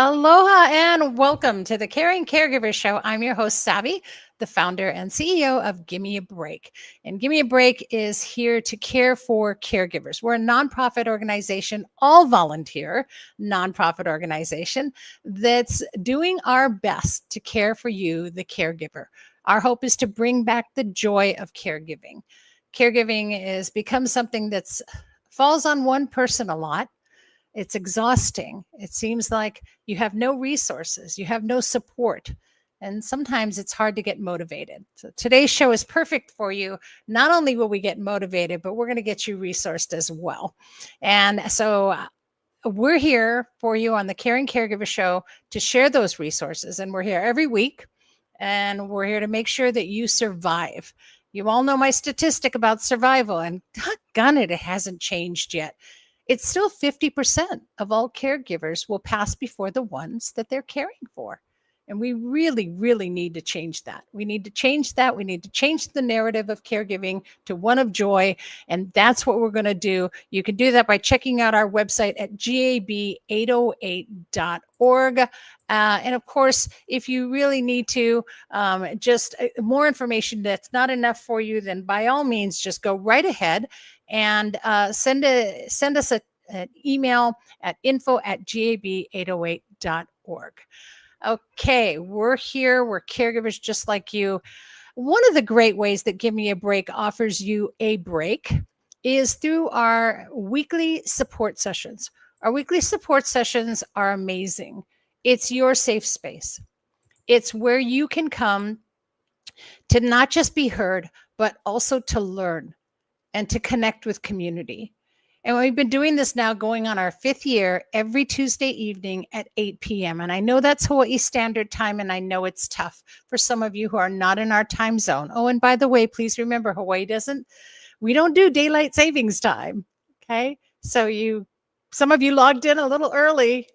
Aloha and welcome to the Caring Caregiver Show. I'm your host, Savy, the founder and CEO of Gimme a Break. And Gimme a Break is here to care for caregivers. We're a nonprofit organization, all volunteer nonprofit organization that's doing our best to care for you, the caregiver. Our hope is to bring back the joy of caregiving. Caregiving is become something that's falls on one person a lot. It's exhausting. It seems like you have no resources, you have no support, and sometimes it's hard to get motivated. So today's show is perfect for you. Not only will we get motivated, but we're going to get you resourced as well. And so we're here for you on the Caring Caregiver Show to share those resources. And we're here every week, and we're here to make sure that you survive. You all know my statistic about survival, and doggone it, it hasn't changed yet. It's still 50% of all caregivers will pass before the ones that they're caring for. And we really, really need to change that. We need to change that. We need to change the narrative of caregiving to one of joy. And that's what we're going to do. You can do that by checking out our website at gab808.org. And of course, if you really need to, just more information that's not enough for you, then by all means, just go right ahead and send us an email at info@gab808.org. Okay, we're here. We're caregivers just like you. One of the great ways that Give Me a Break offers you a break is through our weekly support sessions. Our weekly support sessions are amazing. It's your safe space. It's where you can come to not just be heard, but also to learn and to connect with community. And we've been doing this now going on our 5th year every Tuesday evening at 8 p.m. And I know that's Hawaii Standard Time, and I know it's tough for some of you who are not in our time zone. Oh, and by the way, please remember, we don't do daylight savings time. Okay. So some of you logged in a little early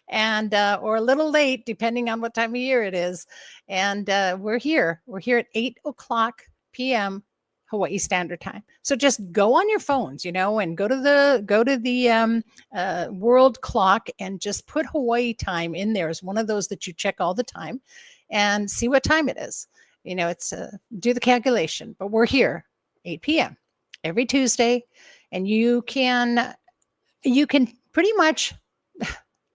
and or a little late, depending on what time of year it is. And we're here. We're here at 8 o'clock p.m. Hawaii Standard Time. So just go on your phones, and go to the world clock and just put Hawaii time in there as one of those that you check all the time, and see what time it is. It's do the calculation. But we're here 8 p.m. every Tuesday, and you can pretty much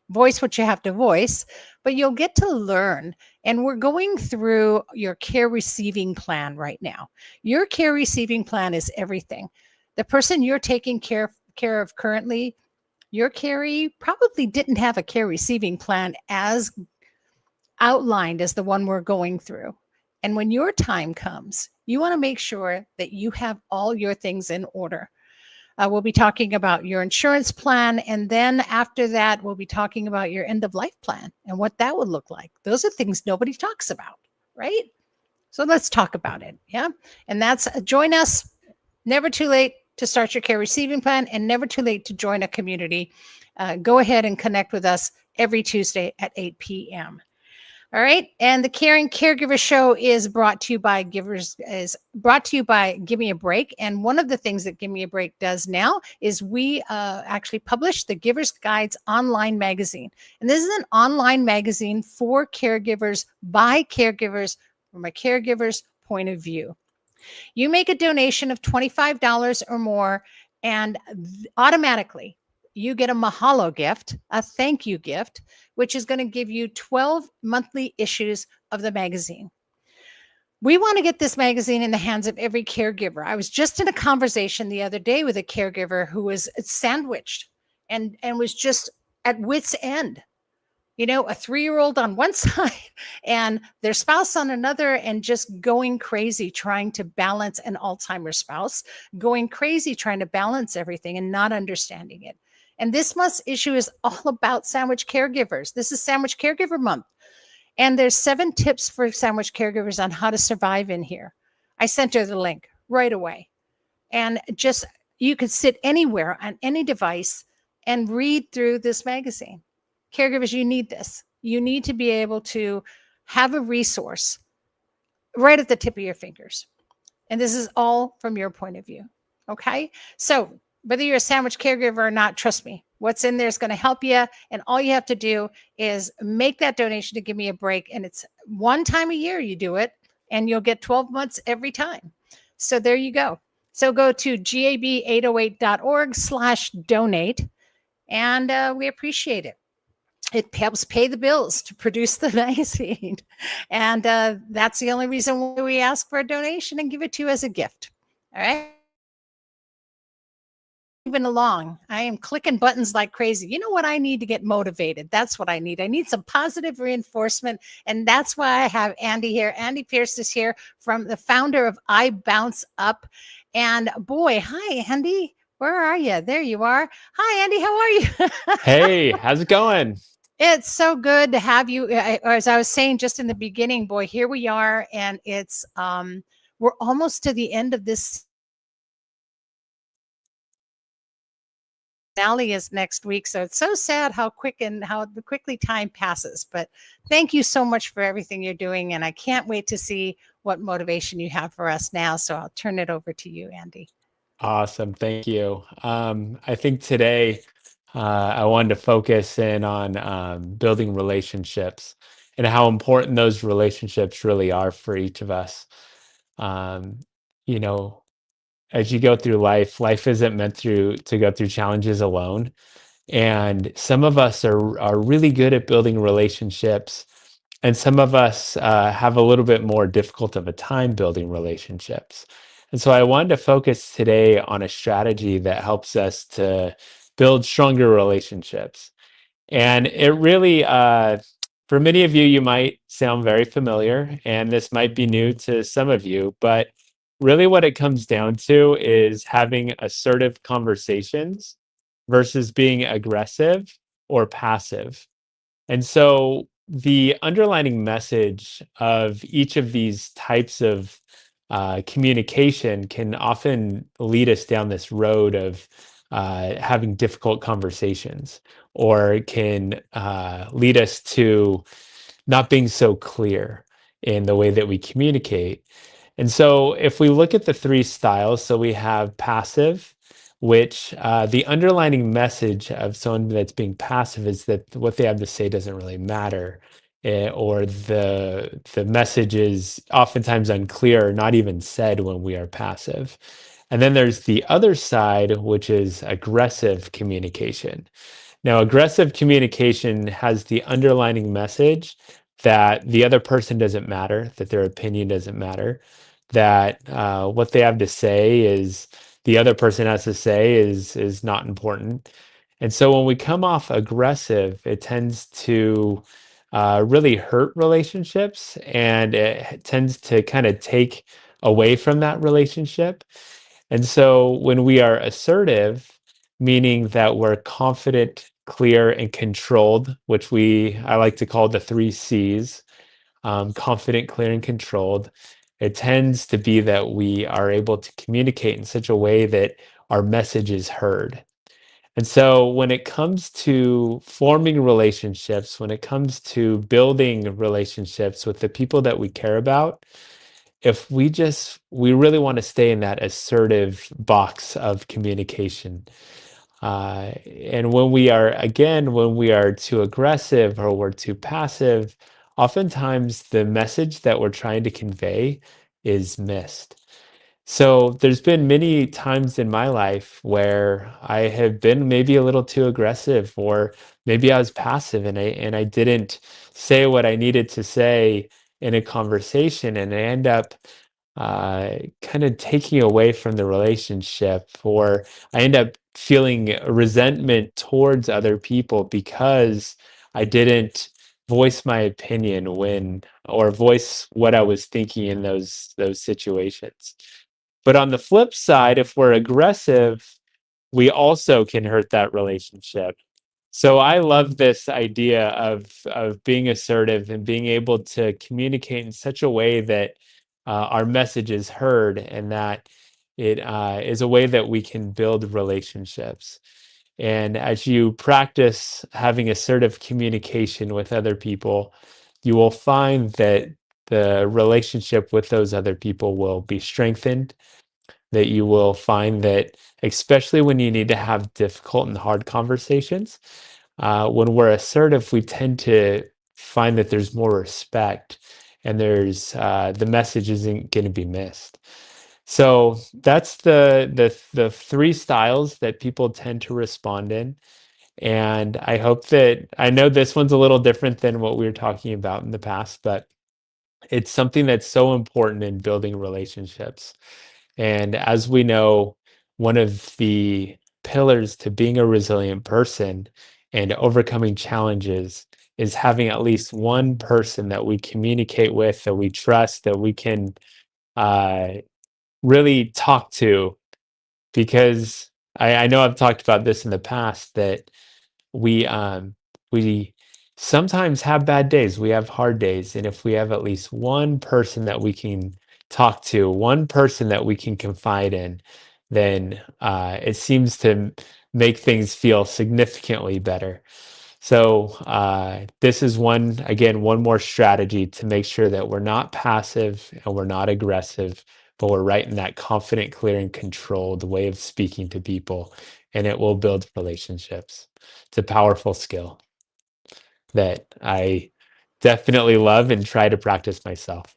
voice what you have to voice, but you'll get to learn. And we're going through your care receiving plan right now. Your care receiving plan is everything. The person you're taking care of currently, your caree probably didn't have a care receiving plan as outlined as the one we're going through. And when your time comes, you want to make sure that you have all your things in order. We'll be talking about your insurance plan. And then after that, we'll be talking about your end of life plan and what that would look like. Those are things nobody talks about, right? So let's talk about it. Yeah. And that's join us. Never too late to start your care receiving plan, and never too late to join a community. Go ahead and connect with us every Tuesday at 8 p.m. All right. And the Caring Caregiver Show is brought to you by Gimme a Break. And one of the things that Gimme a Break does now is we actually publish the Giver's Guides online magazine. And this is an online magazine for caregivers by caregivers from a caregiver's point of view. You make a donation of $25 or more, and automatically you get a mahalo gift, a thank you gift, which is going to give you 12 monthly issues of the magazine. We want to get this magazine in the hands of every caregiver. I was just in a conversation the other day with a caregiver who was sandwiched and was just at wit's end. A 3-year-old on one side and their spouse on another, and just going crazy trying to balance an Alzheimer's spouse, going crazy trying to balance everything and not understanding it. And this month's issue is all about sandwich caregivers. This is Sandwich Caregiver Month. And there's 7 tips for sandwich caregivers on how to survive in here. I sent her the link right away. And just, you could sit anywhere on any device and read through this magazine. Caregivers, you need this. You need to be able to have a resource right at the tip of your fingers. And this is all from your point of view. Okay? So whether you're a sandwich caregiver or not, trust me, What's in there is going to help you. And all you have to do is make that donation to Give Me a Break. And it's one time a year you do it, and you'll get 12 months every time. So there you go. So go to gab808.org/donate, and we appreciate it. It helps pay the bills to produce the magazine. And that's the only reason why we ask for a donation and give it to you as a gift. All right. Moving along. I am clicking buttons like crazy. You know what I need to get motivated? That's what I need. I need some positive reinforcement. And that's why I have Andy here. Andy Pierce is here, from the founder of iBOUNCE Up. And boy, hi, Andy. Where are you? There you are. Hi, Andy. How are you? Hey, how's it going? It's so good to have you. As I was saying just in the beginning, boy, here we are, and it's we're almost to the end of this. Finale is next week, so it's so sad how quickly time passes. But thank you so much for everything you're doing, and I can't wait to see what motivation you have for us now. So I'll turn it over to you, Andy. Awesome, thank you. I think today I wanted to focus in on building relationships and how important those relationships really are for each of us. Um, you know, as you go through life, life isn't meant to go through challenges alone. And some of us are really good at building relationships, and some of us have a little bit more difficult of a time building relationships. And so I wanted to focus today on a strategy that helps us to build stronger relationships. And it really, for many of you, you might sound very familiar, and this might be new to some of you, but really what it comes down to is having assertive conversations versus being aggressive or passive. And so the underlining message of each of these types of communication can often lead us down this road of having difficult conversations, or it can lead us to not being so clear in the way that we communicate. And so, if we look at the three styles, so we have passive, which the underlining message of someone that's being passive is that what they have to say doesn't really matter, or the message is oftentimes unclear, or not even said when we are passive. And then there's the other side, which is aggressive communication. Now, aggressive communication has the underlining message that the other person doesn't matter, that their opinion doesn't matter, that what they have to say is the other person has to say is not important. And so when we come off aggressive, it tends to really hurt relationships, and it tends to kind of take away from that relationship. And so when we are assertive, meaning that we're confident, clear, and controlled, which I like to call the three C's, confident, clear, and controlled, it tends to be that we are able to communicate in such a way that our message is heard. And so when it comes to forming relationships, when it comes to building relationships with the people that we care about, if we really want to stay in that assertive box of communication. And when we are too aggressive or we're too passive, oftentimes the message that we're trying to convey is missed. So there's been many times in my life where I have been maybe a little too aggressive, or maybe I was passive, and I didn't say what I needed to say in a conversation, and I end up kind of taking away from the relationship, or I end up feeling resentment towards other people because I didn't voice my opinion or voice what I was thinking in those situations. But on the flip side, if we're aggressive, we also can hurt that relationship. So I love this idea of being assertive and being able to communicate in such a way that our message is heard, and that it is a way that we can build relationships. And as you practice having assertive communication with other people, you will find that the relationship with those other people will be strengthened. that you will find that, especially when you need to have difficult and hard conversations, when we're assertive, we tend to find that there's more respect and there's the message isn't going to be missed. So that's the three styles that people tend to respond in. And I hope that I know this one's a little different than what we were talking about in the past, but it's something that's so important in building relationships. And as we know, one of the pillars to being a resilient person and overcoming challenges is having at least one person that we communicate with, that we trust, that we can uh, really talk to. Because I know I've talked about this in the past that we sometimes have bad days, we have hard days, and if we have at least one person that we can talk to, one person that we can confide in, then it seems to make things feel significantly better. So this is one more strategy to make sure that we're not passive and we're not aggressive, but we're right in that confident, clear, and controlled way of speaking to people, and it will build relationships. It's a powerful skill that I definitely love and try to practice myself.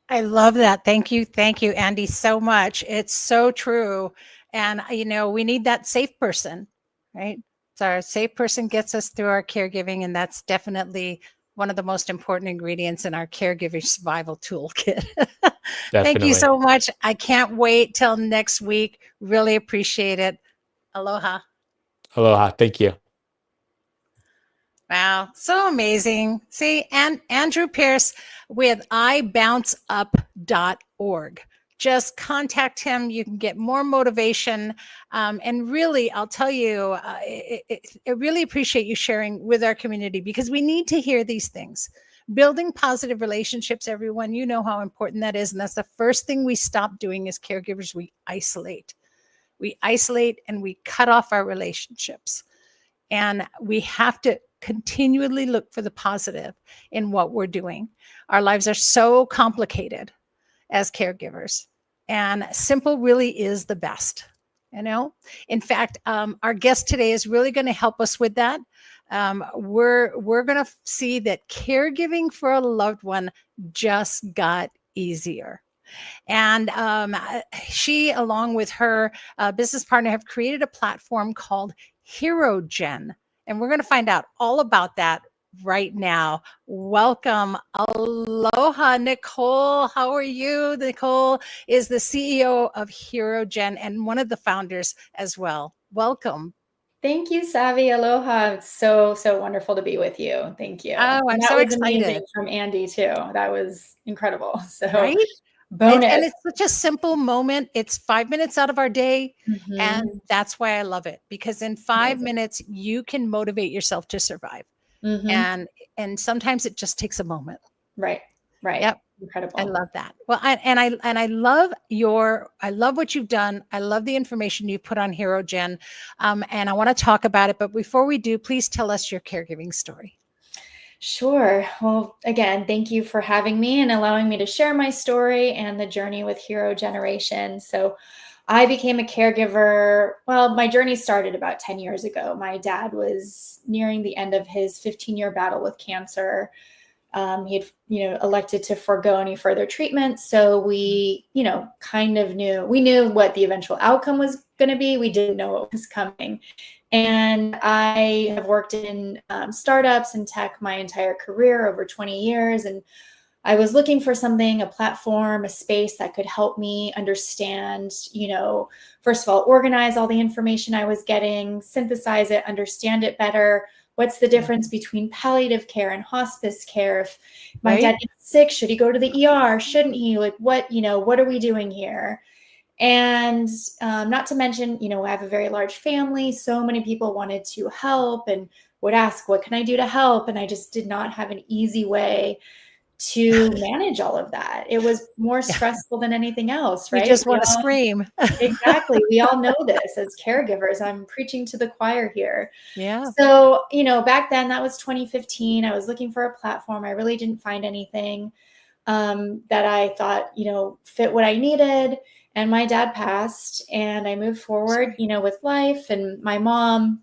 I love that. Thank you, Andy, so much. It's so true. And, we need that safe person, right? So our safe person gets us through our caregiving, and that's definitely one of the most important ingredients in our caregiving survival toolkit. Thank you Definitely. so much. I can't wait till next week. Really appreciate it. Aloha. Aloha. Thank you. Wow, so amazing. See, and Andrew Pierce with iBOUNCEUP.org. Just contact him. You can get more motivation. And really, I'll tell you, I really appreciate you sharing with our community because we need to hear these things. Building positive relationships, everyone, you know how important that is. And that's the first thing we stop doing as caregivers. We isolate. We isolate and we cut off our relationships. And we have to continually look for the positive in what we're doing. Our lives are so complicated as caregivers, and simple really is the best. In fact, our guest today is really going to help us with that. We're going to see that caregiving for a loved one just got easier. And she, along with her business partner, have created a platform called HeroGen. And we're going to find out all about that right now. Welcome. Aloha, Nicole. How are you? Nicole is the CEO of HeroGen and one of the founders as well. Welcome. Thank you, Savy. Aloha. It's so wonderful to be with you. Thank you. Oh, I'm And that so was excited. amazing from Andy too. That was incredible. So Right? bonus. And it's such a simple moment. It's 5 minutes out of our day. Mhm. And that's why I love it, because in 5 Amazing. minutes, you can motivate yourself to survive. Mhm. And sometimes it just takes a moment. Right. Yep. Incredible. I love that. Well, I love what you've done. I love the information you've put on HeroGen. And I want to talk about it. But before we do, please tell us your caregiving story. Sure. Well, again, thank you for having me and allowing me to share my story and the journey with Hero Generation. So I became a caregiver. Well, my journey started about 10 years ago. My dad was nearing the end of his 15-year battle with cancer. He had, elected to forego any further treatment. So we, we knew what the eventual outcome was going to be. We didn't know what was coming. And I have worked in startups and tech my entire career, over 20 years. And I was looking for something, a platform, a space that could help me understand, first of all, organize all the information I was getting, synthesize it, understand it better. What's the difference between palliative care and hospice care? If my dad gets sick, should he go to the ER? Shouldn't he? Like, what are we doing here? And not to mention, I have a very large family. So many people wanted to help and would ask, what can I do to help? And I just did not have an easy way to manage all of that. It was more stressful than anything else, right? You just want to scream. Exactly. We all know this as caregivers. I'm preaching to the choir here. Yeah. So, back then, that was 2015. I was looking for a platform. I really didn't find anything that I thought, fit what I needed. and my dad passed, and I moved forward, with life. And my mom,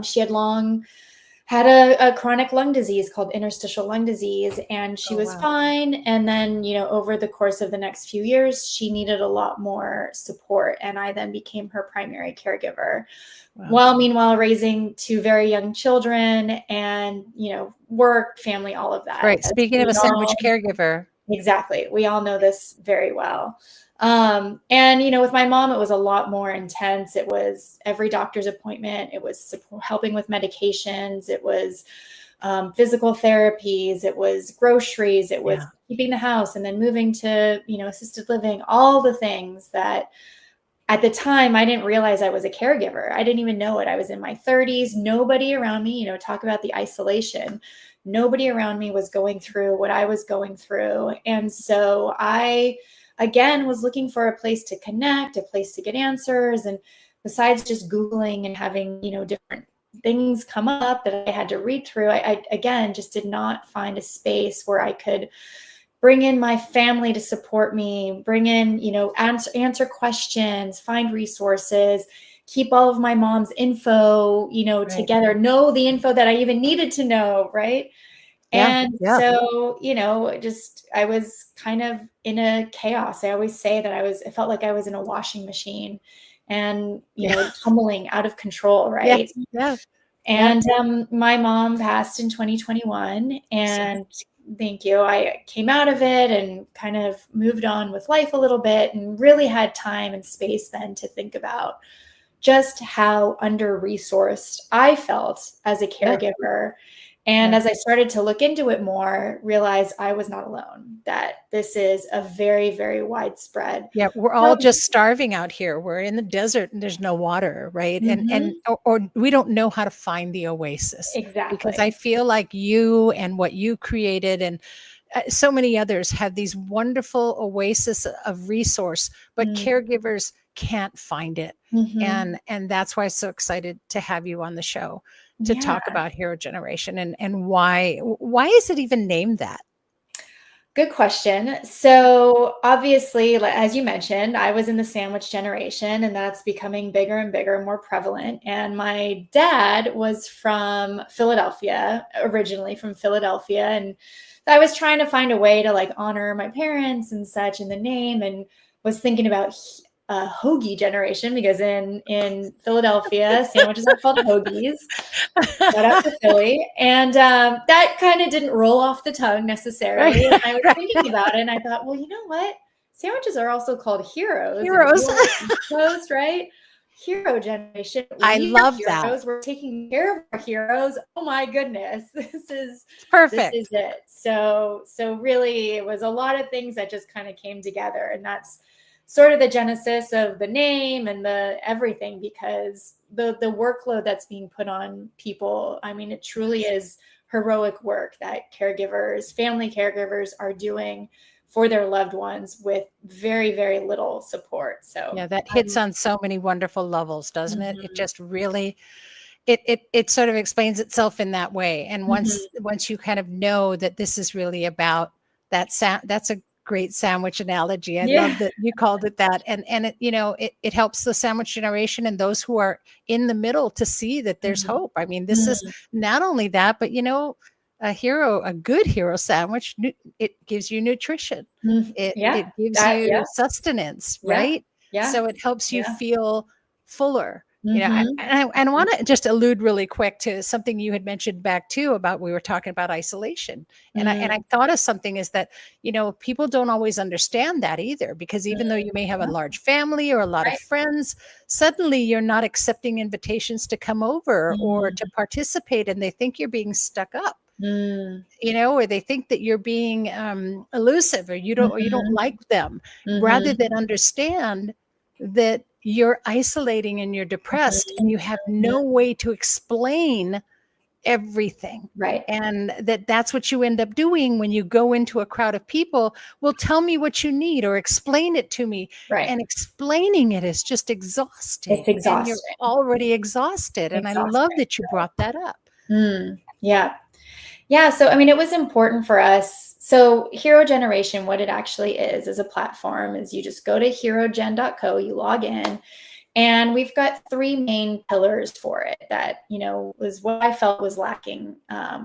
she had a chronic lung disease called interstitial lung disease, and she was fine. And then, over the course of the next few years, she needed a lot more support. And I then became her primary caregiver. While meanwhile raising 2 very young children and, work, family, all of that. Right. Speaking of a sandwich caregiver. Exactly. We all know this very well. And, with my mom, it was a lot more intense. It was every doctor's appointment. It was helping with medications. It was physical therapies. It was groceries. It was keeping the house and then moving to, assisted living, all the things that at the time I didn't realize I was a caregiver. I didn't even know it. I was in my 30s. Nobody around me, talk about the isolation. Nobody around me was going through what I was going through. And so I, again, was looking for a place to connect, a place to get answers. And besides just Googling and having, different things come up that I had to read through, I again, just did not find a space where I could bring in my family to support me, bring in, answer questions, find resources, keep all of my mom's info, together, know the info that I even needed to know. Right. And so, I was kind of in a chaos. I always say that it felt like I was in a washing machine and, tumbling out of control. Right. Yeah. And my mom passed in 2021, and thank you. I came out of it and kind of moved on with life a little bit, and really had time and space then to think about just how under-resourced I felt as a caregiver. And as I started to look into it more, realized I was not alone, that this is a very, very widespread. Yeah, we're all just starving out here. We're in the desert and there's no water, right? And or we don't know how to find the oasis. Exactly. Because I feel like you and what you created and so many others have these wonderful oasis of resource, but caregivers can't find it. And that's why I'm so excited to have you on the show to talk about Hero Generation and why is it even named that? Good question. So obviously, as you mentioned, I was in the sandwich generation, and that's becoming bigger and bigger and more prevalent. And my dad was from Philadelphia, originally from Philadelphia. And I was trying to find a way to honor my parents and such in the name, and was thinking about hoagie generation, because in Philadelphia, sandwiches are called hoagies. Shout out to Philly. And that kind of didn't roll off the tongue necessarily. And I was thinking about it, and I thought, well, you know what? Sandwiches are also called heroes. Heroes, right? Hero generation. I love that. We're taking care of our heroes. Oh my goodness. This is perfect. This is it. So really, it was a lot of things that just kind of came together. And that's sort of the genesis of the name and the everything, because the workload that's being put on people, I mean, it truly is heroic work that caregivers, family caregivers are doing for their loved ones with very, very little support. So yeah, that hits on so many wonderful levels, doesn't it? It just really, it sort of explains itself in that way. And once you kind of know that this is really about that sound, that's a great sandwich analogy. I love that you called it that. And it, it helps the sandwich generation and those who are in the middle to see that there's hope. I mean, this is not only that, but a good hero sandwich, it gives you nutrition. It gives you sustenance, right? Yeah. So it helps you feel fuller. And I want to just allude really quick to something you had mentioned back too about, we were talking about isolation. And I thought of something is that, people don't always understand that either, because even though you may have a large family or a lot of friends, suddenly you're not accepting invitations to come over or to participate, and they think you're being stuck up. Or they think that you're being elusive, or you don't like them, rather than understand that you're isolating and you're depressed and you have no way to explain everything. Right. And that's what you end up doing when you go into a crowd of people. Well, tell me what you need or explain it to me. Right. And explaining it is just exhausting. It's exhausting. And you're already exhausted. And I love that you brought that up. Yeah. Yeah. So, I mean, it was important for us. So Hero Generation, what it actually is a platform, is you just go to herogen.co, you log in, and we've got three main pillars for it that, was what I felt was lacking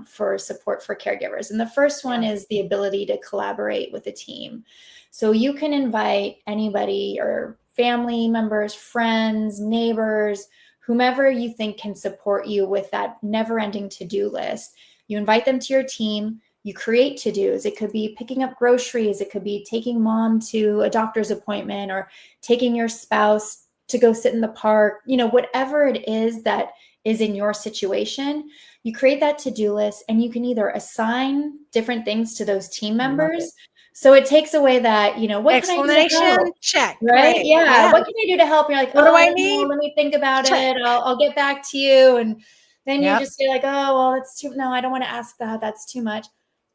for support for caregivers. And the first one is the ability to collaborate with a team. So you can invite anybody or family members, friends, neighbors, whomever you think can support you with that never-ending to-do list. You invite them to your team. You create to-dos. It could be picking up groceries. It could be taking mom to a doctor's appointment, or taking your spouse to go sit in the park, whatever it is that is in your situation. You create that to-do list, and you can either assign different things to those team members. So it takes away that, what can I do to help? Check. Right? Yeah. What can I do to help? You're like, what do I need? Let me think about it. I'll get back to you. And then you just feel like, oh, well, that's too, no, I don't want to ask that. That's too much.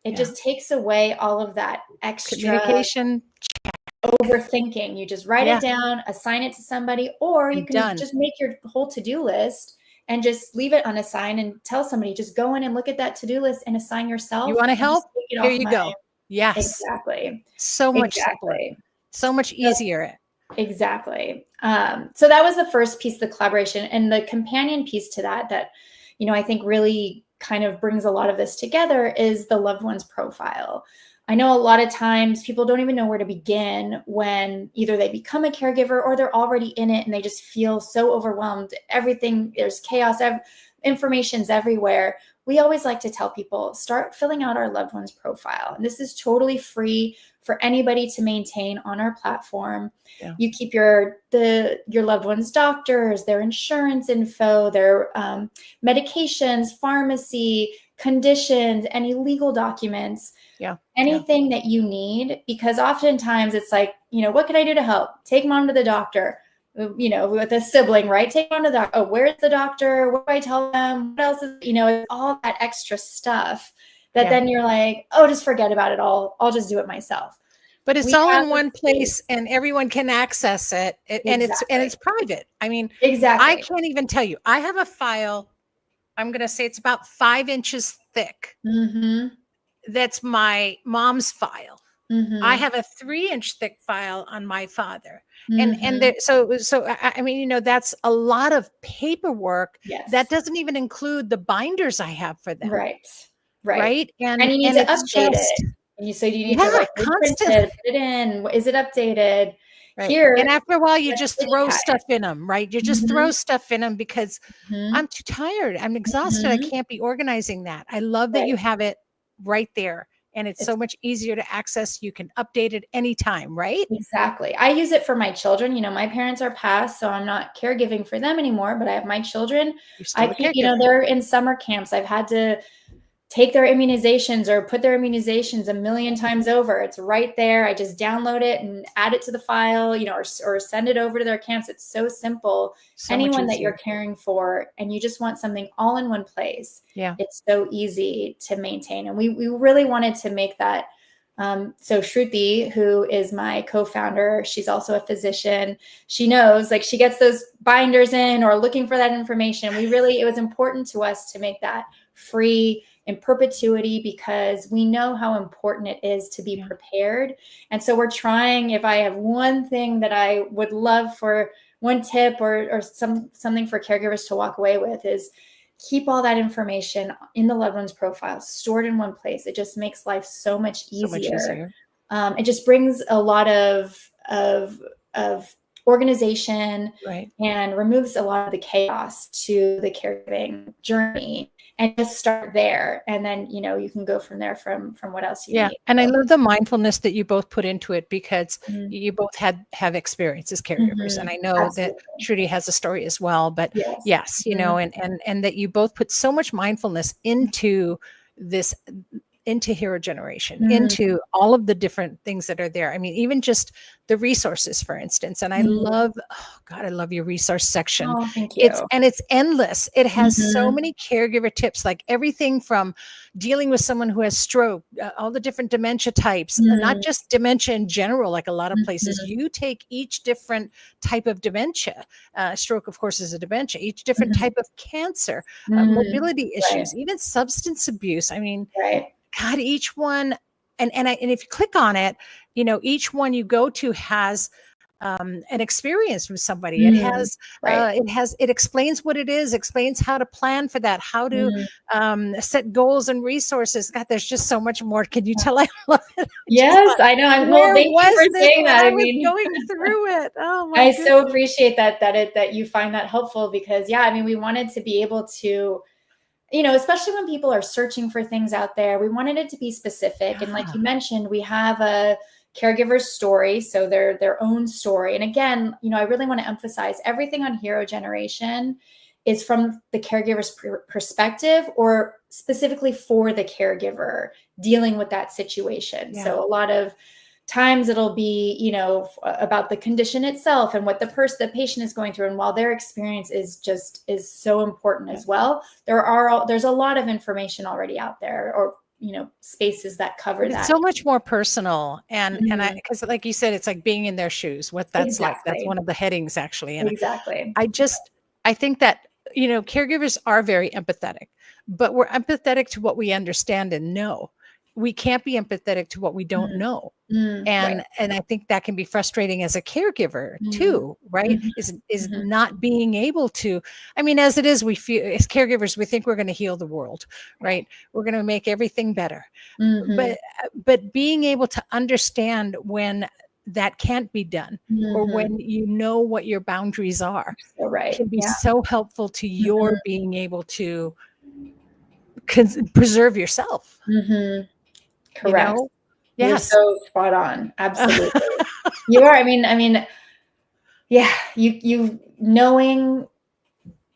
It just takes away all of that extra communication, overthinking. You just write it down, assign it to somebody, or you can just make your whole to-do list and just leave it unassigned and tell somebody, just go in and look at that to-do list and assign yourself. You want to help? Here you go. Yes. Exactly. So much simpler. So much easier. Exactly. So that was the first piece, the collaboration. And the companion piece to that, I think really kind of brings a lot of this together, is the loved one's profile. I know a lot of times people don't even know where to begin when either they become a caregiver or they're already in it and they just feel so overwhelmed. Everything, there's chaos, information's everywhere. We always like to tell people, start filling out our loved one's profile. And this is totally free for anybody to maintain on our platform. Yeah. You keep your loved one's doctors, their insurance info, their medications, pharmacy, conditions, any legal documents, anything that you need. Because oftentimes it's like, what can I do to help? Take mom to the doctor. With a sibling, right? Take on to the doctor. Oh, where's the doctor? What do I tell them? What else is, all that extra stuff that then you're like, oh, just forget about it all. I'll just do it myself. But it's all in one place and everyone can access it. And it's private. I mean, I can't even tell you. I have a file. I'm going to say it's about 5 inches thick. Mm-hmm. That's my mom's file. Mm-hmm. I have a 3-inch thick file on my father. Mm-hmm. So I mean, that's a lot of paperwork. Yes. That doesn't even include the binders I have for them. Right. And you need to update it. So you need to constantly put it in. Is it updated? Right. Here, and after a while, you just throw stuff in them, right? You just throw stuff in them because I'm too tired. I'm exhausted. I can't be organizing that. I love that you have it right there. And it's so much easier to access. You can update it anytime, right? Exactly. I use it for my children. My parents are passed, so I'm not caregiving for them anymore, but I have my children. I keep, they're in summer camps. I've had to take their immunizations or put their immunizations a million times over. It's right there. I just download it and add it to the file, or send it over to their camps. It's so simple. Anyone that you're caring for and you just want something all in one place. Yeah. It's so easy to maintain. And we really wanted to make that. So Shruti, who is my co-founder, she's also a physician. She knows, she gets those binders in or looking for that information. It was important to us to make that free in perpetuity, because we know how important it is to be prepared. And so we're trying, if I have one thing that I would love for one tip or something for caregivers to walk away with, is keep all that information in the loved one's profile, stored in one place. It just makes life so much easier. It just brings a lot of organization, and removes a lot of the chaos to the caregiving journey. And just start there, and then you can go from there from what else you need. And I love the mindfulness that you both put into it, because you both have experience as caregivers, and I know that Shruti has a story as well. But yes, and that you both put so much mindfulness into this into hero generation, Mm. into all of the different things that are there. I mean, even just the resources, for instance. And I love, oh God, I love your resource section. Oh, thank you. It's endless. It has so Mhm. many caregiver tips, like everything from dealing with someone who has stroke, all the different dementia types, not just dementia in general, like a lot of places. You take each different type of dementia. Stroke, of course, is a dementia. Each different type of cancer, mobility issues, even substance abuse. I mean, Right. God, each one, and if you click on it, you know, each one you go to has an experience from somebody. It has, Right. it explains what it is, explains how to plan for that, how to set goals and resources. God, there's just so much more. Can you tell I love it? Yes, I know. Where Thank you was for this saying when that. I I was mean, going through it? Oh my I goodness. so appreciate that you find that helpful, because yeah, I mean, we wanted to be able to, you know, especially when people are searching for things out there, we wanted it to be specific. And like you mentioned, we have a caregiver's story, so their own story. And again, you know, I really want to emphasize everything on Hero Generation is from the caregiver's perspective, or specifically for the caregiver dealing with that situation. Yeah. So a lot of times it'll be, you know, about the condition itself and what the patient is going through. And while their experience is so important as well, there's a lot of information already out there, or, you know, spaces that cover But that. it's so much more personal. And I, because like you said, it's like being in their shoes, what that's like. That's one of the headings, actually. And I think that, you know, caregivers are very empathetic, but we're empathetic to what we understand and know. We can't be empathetic to what we don't know. And I think that can be frustrating as a caregiver too, right? Is not being able to, I mean, as it is, we feel as caregivers, we think we're going to heal the world, right? We're going to make everything better. But being able to understand when that can't be done, or when you know what your boundaries are, can be so helpful to your being able to preserve yourself. Correct. You know? You're Yes. so spot on. Absolutely. You are. I mean, yeah, you knowing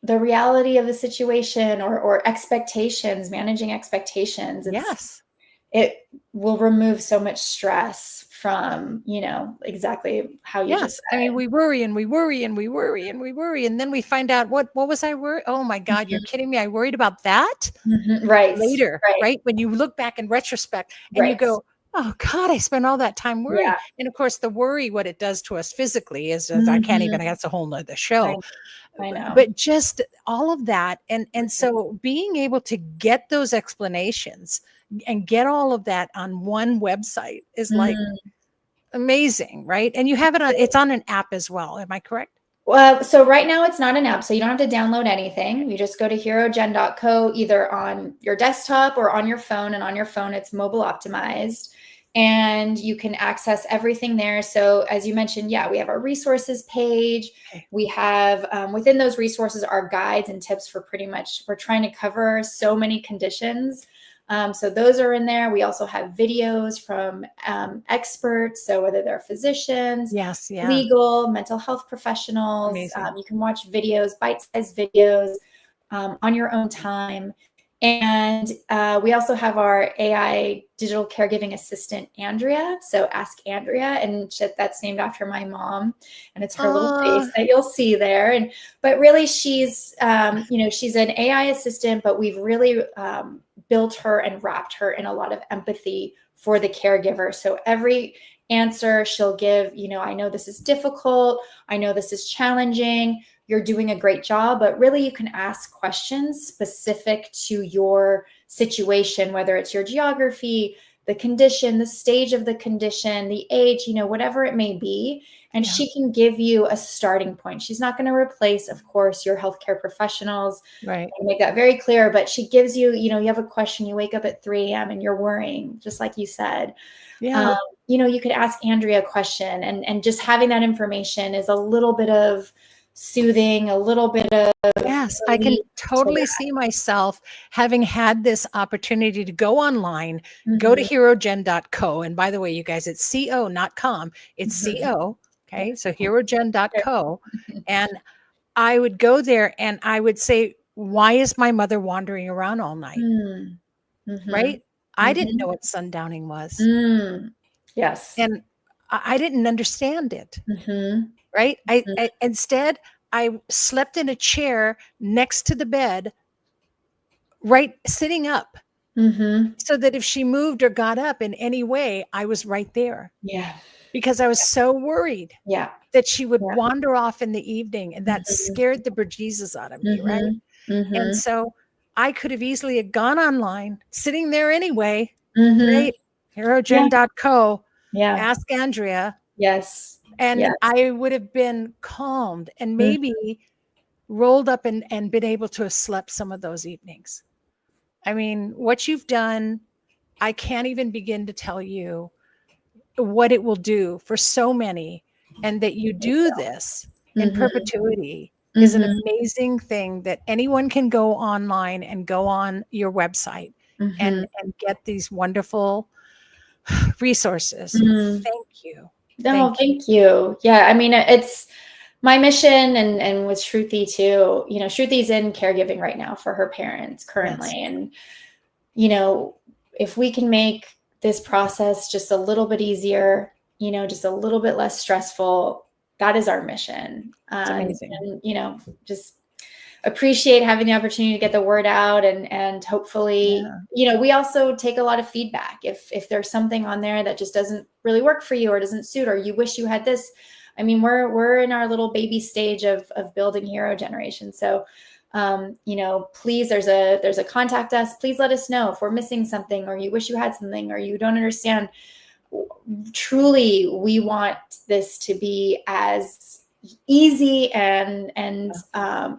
the reality of the situation, or expectations, managing expectations. Yes. It will remove so much stress from, you know, exactly how you just said. I mean, we worry and we worry and we worry and we worry. And then we find out what was I worried? Oh my God, you're kidding me. I worried about that Right. later, right? When you look back in retrospect and you go, oh God, I spent all that time worrying. Yeah. And of course, the worry, what it does to us physically is, I can't even, that's a whole nother show. I know. But just all of that. And so being able to get those explanations and get all of that on one website is like amazing, right? And you have it on, it's on an app as well. Am I correct? Well, so right now it's not an app, so you don't have to download anything. You just go to herogen.co, either on your desktop or on your phone. And on your phone, it's mobile optimized, and you can access everything there. So as you mentioned, yeah, we have our resources page. We have within those resources our guides and tips for pretty much, we're trying to cover so many conditions. So those are in there. We also have videos from experts. So whether they're physicians, legal, mental health professionals, you can watch videos, bite-sized videos on your own time. And we also have our AI digital caregiving assistant, Andrea. So Ask Andrea, and that's named after my mom, and it's her little face that you'll see there. But really, she's you know, she's an AI assistant, but we've really built her and wrapped her in a lot of empathy for the caregiver. So every answer she'll give, you know, I know this is difficult. I know this is challenging. You're doing a great job, but really you can ask questions specific to your situation, whether it's your geography, the condition, the stage of the condition, the age, you know, whatever it may be. And she can give you a starting point. She's not going to replace, of course, your healthcare professionals. Right. I make that very clear, but she gives you, you know, you have a question, you wake up at 3 a.m. and you're worrying, just like you said. Yeah. You know, you could ask Andrea a question, and just having that information is a little bit of soothing, a little bit of I can totally see myself having had this opportunity to go online, go to herogen.co. And by the way, you guys, it's co, not com. It's co. Okay. So herogen.co. And I would go there and I would say, why is my mother wandering around all night? Right? I didn't know what sundowning was. Yes. And I didn't understand it. Mm-hmm. Right. I instead, I slept in a chair next to the bed, right, sitting up, so that if she moved or got up in any way, I was right there. Yeah. Because I was so worried Yeah. that she would Yeah. wander off in the evening, and that scared the bejesus out of me, right? And so I could have easily have gone online, sitting there anyway, right? HeroGen.co, Yeah. ask Andrea, Yes. and Yes. I would have been calmed and maybe rolled up and been able to have slept some of those evenings. I mean, what you've done, I can't even begin to tell you what it will do for so many. And that you do this in perpetuity is an amazing thing, that anyone can go online and go on your website and get these wonderful resources. Thank you. No, thank you. Yeah, I mean, it's my mission, and with Shruti too. You know, Shruti's in caregiving right now for her parents currently. Yes. And, you know, if we can make this process just a little bit easier, you know, just a little bit less stressful, that is our mission. It's amazing. And, you know, just appreciate having the opportunity to get the word out, and hopefully, you know, we also take a lot of feedback. If there's something on there that just doesn't really work for you, or doesn't suit, or you wish you had this. I mean, we're in our little baby stage of building Hero Generation. So, you know, please, there's a contact us. Please let us know if we're missing something, or you wish you had something, or you don't understand. Truly, we want this to be as easy and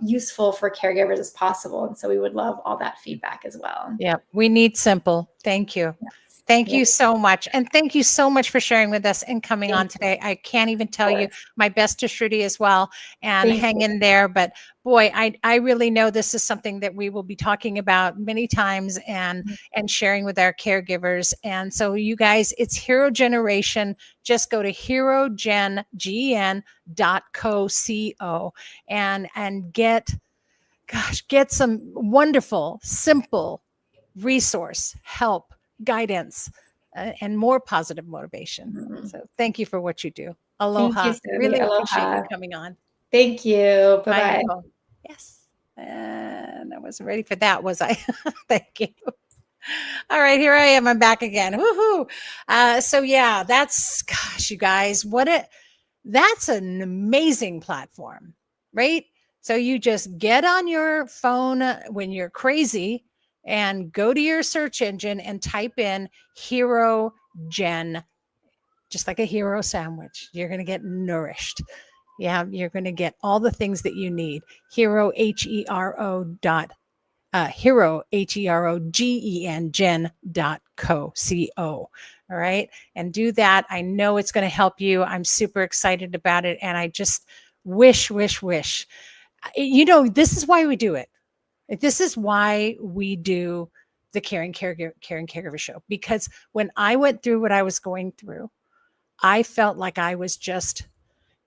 useful for caregivers as possible. And so we would love all that feedback as well. Yeah, we need simple. Thank you. Yes. Thank you so much. And thank you so much for sharing with us and coming on today. I can't even tell you. My best to Shruti as well, and hang in there. But boy, I really know this is something that we will be talking about many times and sharing with our caregivers. And so you guys, it's Hero Generation. Just go to HeroGen.co and get some wonderful, simple resource, help, guidance, and more positive motivation. So thank you for what you do. Aloha. Thank you, Savy. Really Aloha. appreciate you coming on. Thank you. Bye-bye. Bye, yes. And I wasn't ready for that, was I? Thank you. All right, here I am. I'm back again. Woohoo. So yeah, gosh, you guys, that's an amazing platform, right? So you just get on your phone when you're crazy and go to your search engine and type in HeroGen, just like a hero sandwich. You're going to get nourished. Yeah, you're going to get all the things that you need. Hero, HeroGen gen.co. All right. And do that. I know it's going to help you. I'm super excited about it. And I just wish. You know, this is why we do it. This is why we do the Caring Caregiver Show, because when I went through what I was going through, I felt like I was just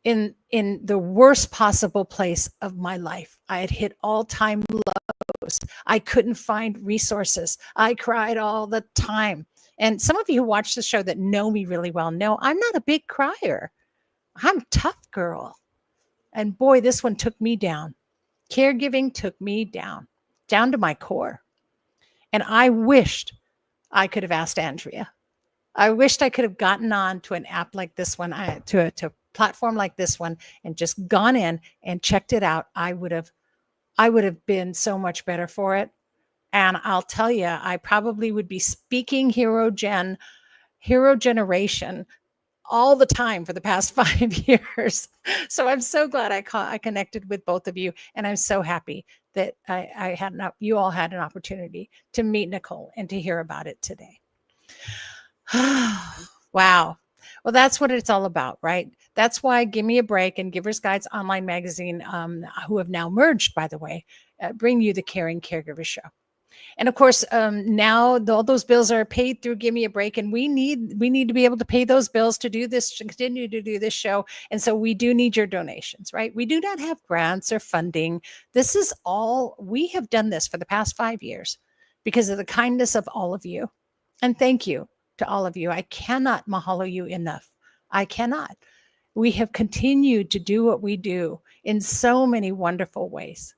in the worst possible place of my life. I had hit all-time lows. I couldn't find resources. I cried all the time. And some of you who watch the show that know me really well know I'm not a big crier. I'm a tough girl. And boy, this one took me down. Caregiving took me down to my core. And I wished I could have asked Andrea. I wished I could have gotten on to an app like this one, to a platform like this one, and just gone in and checked it out. I would have been so much better for it. And I'll tell you, I probably would be speaking Hero Generation all the time for the past 5 years. So I'm so glad I connected with both of you. And I'm so happy that you all had an opportunity to meet Nicole and to hear about it today. Wow. Well, that's what it's all about, right? That's why Gimme a Break and Giver's Guides online magazine, who have now merged, by the way, bring you the Caring Caregiver Show. And of course, now all those bills are paid through Gimme a Break, and we need to be able to pay those bills to do this, to continue to do this show. And so we do need your donations, right? We do not have grants or funding. This is all, we have done this for the past 5 years because of the kindness of all of you. And thank you to all of you. I cannot mahalo you enough. I cannot. We have continued to do what we do in so many wonderful ways.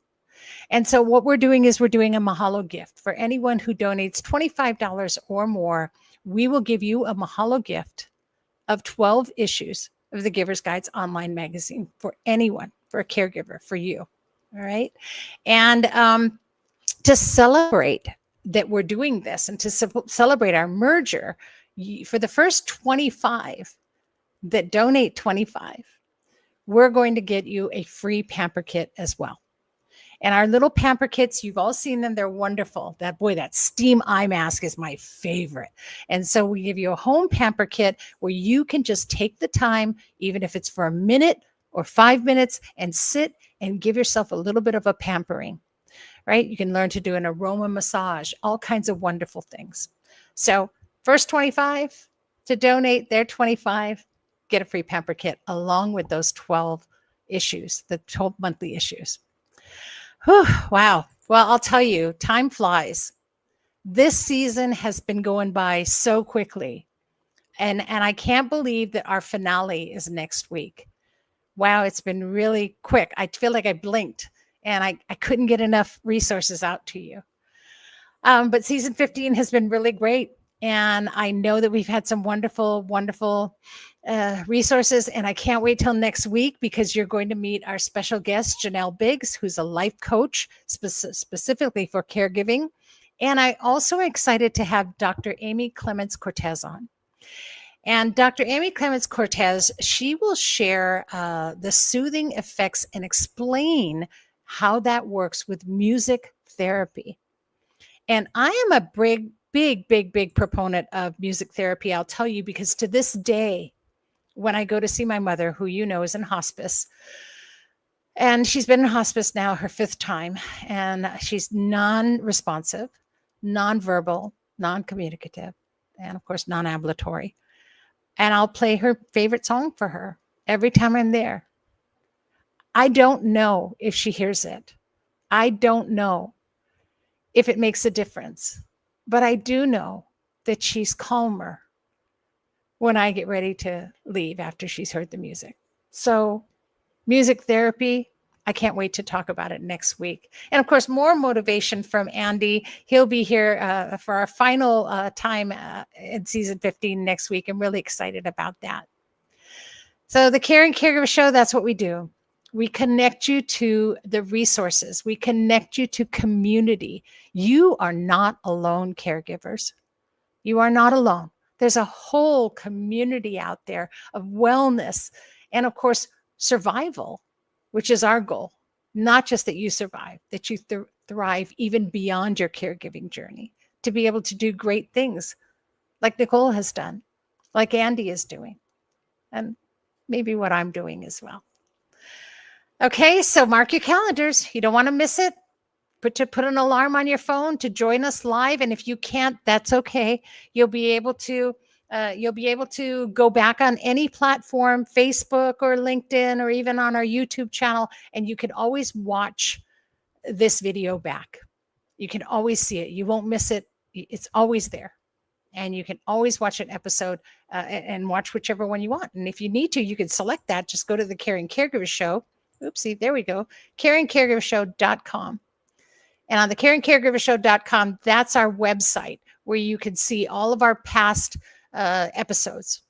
And so what we're doing is we're doing a mahalo gift. For anyone who donates $25 or more, we will give you a mahalo gift of 12 issues of the Giver's Guides online magazine for anyone, for a caregiver, for you. All right. And to celebrate that we're doing this and to celebrate our merger, for the first 25 that donate 25, we're going to get you a free pamper kit as well. And our little pamper kits, you've all seen them. They're wonderful. That steam eye mask is my favorite. And so we give you a home pamper kit where you can just take the time, even if it's for a minute or 5 minutes, and sit and give yourself a little bit of a pampering, right? You can learn to do an aroma massage, all kinds of wonderful things. So first 25 to donate, their 25, get a free pamper kit along with those 12 issues, the 12 monthly issues. Whew, wow. Well, I'll tell you, time flies. This season has been going by so quickly. And I can't believe that our finale is next week. Wow, it's been really quick. I feel like I blinked and I couldn't get enough resources out to you. But season 15 has been really great. And I know that we've had some wonderful, wonderful resources. And I can't wait till next week because you're going to meet our special guest, Janelle Biggs, who's a life coach specifically for caregiving. And I also am excited to have Dr. Amy Clements Cortez on. And Dr. Amy Clements Cortez, she will share the soothing effects and explain how that works with music therapy. And I am a big proponent of music therapy, I'll tell you, because to this day, when I go to see my mother, who you know is in hospice, and she's been in hospice now her 5th time, and she's non-responsive, non-verbal, non-communicative, and of course, non-ambulatory. And I'll play her favorite song for her every time I'm there. I don't know if she hears it. I don't know if it makes a difference, but I do know that she's calmer when I get ready to leave after she's heard the music. So music therapy, I can't wait to talk about it next week. And of course, more motivation from Andy. He'll be here for our final time in season 15 next week. I'm really excited about that. So the Caring Caregiver Show, that's what we do. We connect you to the resources. We connect you to community. You are not alone, caregivers. You are not alone. There's a whole community out there of wellness and, of course, survival, which is our goal. Not just that you survive, that you thrive even beyond your caregiving journey, to be able to do great things like Nicole has done, like Andy is doing, and maybe what I'm doing as well. Okay, so mark your calendars. You don't want to miss it. Put an alarm on your phone to join us live. And if you can't, that's okay. You'll be able to go back on any platform, Facebook or LinkedIn, or even on our YouTube channel, and you can always watch this video back. You can always see it. You won't miss it. It's always there. And you can always watch an episode and watch whichever one you want. And if you need to, you can select that. Just go to the Caring Caregiver Show. Oopsie, there we go. CaringCaregiverShow.com. And on the CaringCaregiverShow.com, that's our website where you can see all of our past episodes.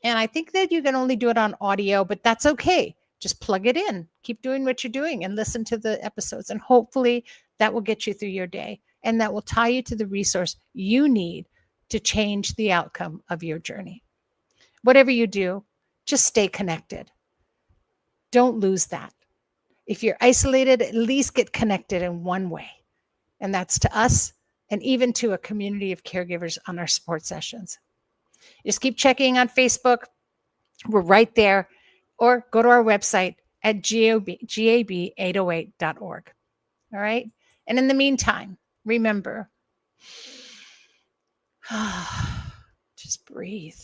And I think that you can only do it on audio, but that's okay. Just plug it in. Keep doing what you're doing and listen to the episodes. And hopefully that will get you through your day. And that will tie you to the resource you need to change the outcome of your journey. Whatever you do, just stay connected. Don't lose that. If you're isolated, at least get connected in one way. And that's to us and even to a community of caregivers on our support sessions. Just keep checking on Facebook. We're right there. Or go to our website at gab808.org. All right. And in the meantime, remember, just breathe.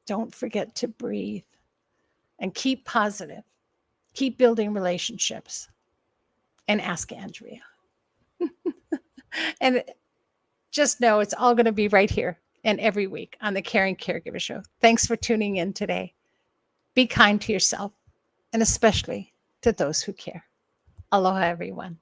Don't forget to breathe and keep positive. Keep building relationships and ask Andrea. And just know it's all going to be right here and every week on the Caring Caregiver Show. Thanks for tuning in today. Be kind to yourself and especially to those who care. Aloha, everyone.